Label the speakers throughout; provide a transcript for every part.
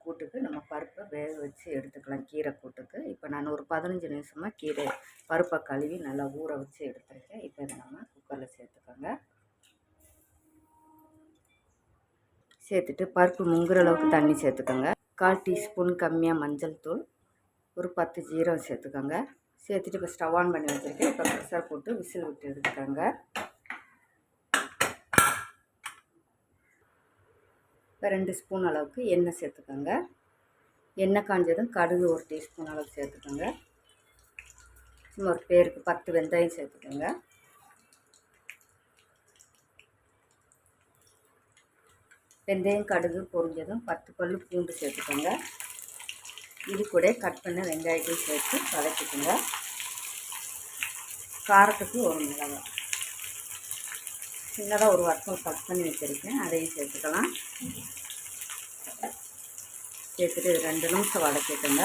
Speaker 1: கூட்டுக்கு நம்ம பருப்பை வேக வச்சு எடுத்துக்கலாம். கீரை கூட்டுக்கு இப்போ நான் ஒரு 15 நிமிஷமாக பருப்பை கழுவி நல்லா ஊற வச்சு எடுத்துருக்கேன். இப்போ இதை நம்ம குக்கரில் சேர்த்துக்கோங்க. சேர்த்துட்டு பருப்பு முங்குற அளவுக்கு தண்ணி சேர்த்துக்கோங்க. 1/4 டீஸ்பூன் கம்மியாக மஞ்சள் தூள், ஒரு 10 ஜீரகம் சேர்த்துக்கோங்க. சேர்த்துட்டு இப்போ ஸ்டவ் ஆன் பண்ணி வச்சுருக்கேன். இப்போ ப்ரெஷர் போட்டு விசில் விட்டு எடுத்துக்கோங்க. இப்போ 2 ஸ்பூன் அளவுக்கு எண்ணெய் சேர்த்துக்கோங்க. எண்ணெய் காஞ்சதும் கடுகு 1 டீஸ்பூன் அளவுக்கு சேர்த்துக்கோங்க. சும்மா ஒரு பேருக்கு 10 வெந்தயம் சேர்த்துக்கோங்க. வெந்தயம் கடுகு பொரிஞ்சதும் 10 பல் பூண்டு சேர்த்துக்கோங்க. இது கூட கட் பண்ண வெங்காயத்தையும் சேர்த்து வதக்கிக்கோங்க. காரத்துக்கு ஒரு மிளகாய் சின்னதாக ஒரு வத்தல் கட் பண்ணி வச்சுருக்கேன், அதையும் சேர்த்துக்கலாம். சேர்த்துட்டு 2 நிமிஷம் வதக்கிக்கோங்க.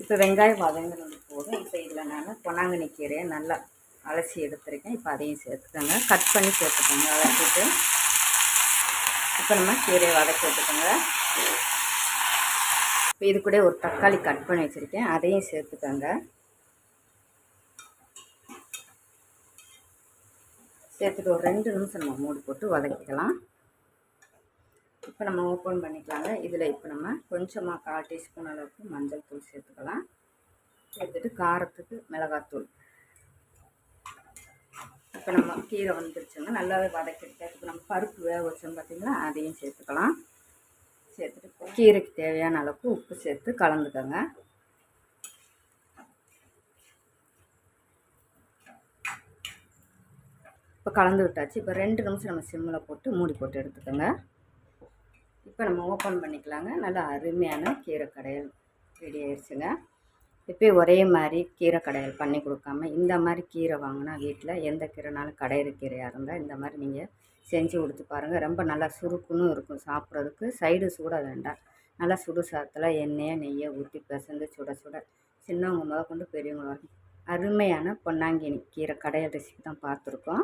Speaker 1: இப்போ வெங்காயம் வதங்கினது போதும். இப்போ இதில் நான் பொன்னாங்கண்ணி கீரையை நல்லா அலசி எடுத்துருக்கேன். இப்போ அதையும் சேர்த்துக்கோங்க. கட் பண்ணி சேர்த்துக்கோங்க. வதக்கிட்டு இப்போ நம்ம கீரையை வதக்கி எடுத்துக்கோங்க. இப்போ இது கூட ஒரு தக்காளி கட் பண்ணி வச்சுருக்கேன், அதையும் சேர்த்துக்கோங்க. சேர்த்துட்டு ஒரு 2 நிமிஷம் நம்ம மூடி போட்டு வதக்கிக்கலாம். இப்போ நம்ம ஓப்பன் பண்ணிக்கலாங்க. இதில் இப்போ நம்ம கொஞ்சமாக 1/4 டீஸ்பூன் அளவுக்கு மஞ்சள் தூள் சேர்த்துக்கலாம். சேர்த்துட்டு காரத்துக்கு மிளகாத்தூள். இப்போ நம்ம கீரை வந்துருச்சுங்க, நல்லாவே வதக்கிட்டு இப்போ நம்ம பருப்பு வேக வச்சோம் பார்த்திங்களா, அதையும் சேர்த்துக்கலாம். சேர்த்துட்டு கீரைக்கு தேவையான அளவுக்கு உப்பு சேர்த்து கலந்துக்கோங்க. இப்போ கலந்து விட்டாச்சு. இப்போ 2 நிமிஷம் நம்ம சிம்மில் போட்டு மூடி போட்டு எடுத்துக்கோங்க. இப்போ நம்ம ஓப்பன் பண்ணிக்கலாங்க. நல்லா அருமையான கீரை கடையல் ரெடி ஆயிடுச்சுங்க. இப்போ ஒரே மாதிரி கீரை கடையல் பண்ணி கொடுக்காம இந்த மாதிரி கீரை வாங்கினா வீட்டில் எந்த கீரைனாலும் கடையிற கீரையாக இருந்தால் இந்த மாதிரி நீங்கள் செஞ்சு கொடுத்து பாருங்கள். ரொம்ப நல்லா சுருக்குன்னு இருக்கும் சாப்பிட்றதுக்கு. சைடு சூட வேண்டாம். நல்லா சுடு சாத்தில் எண்ணெயை நெய்யை ஊற்றி பிசைந்து சுட சுட சின்னவங்க முதல் கொண்டு பெரியவங்க வரைக்கும் அருமையான பொன்னாங்கண்ணி கீரை கடையல் ரெசிபி தான் பார்த்துருக்கோம்.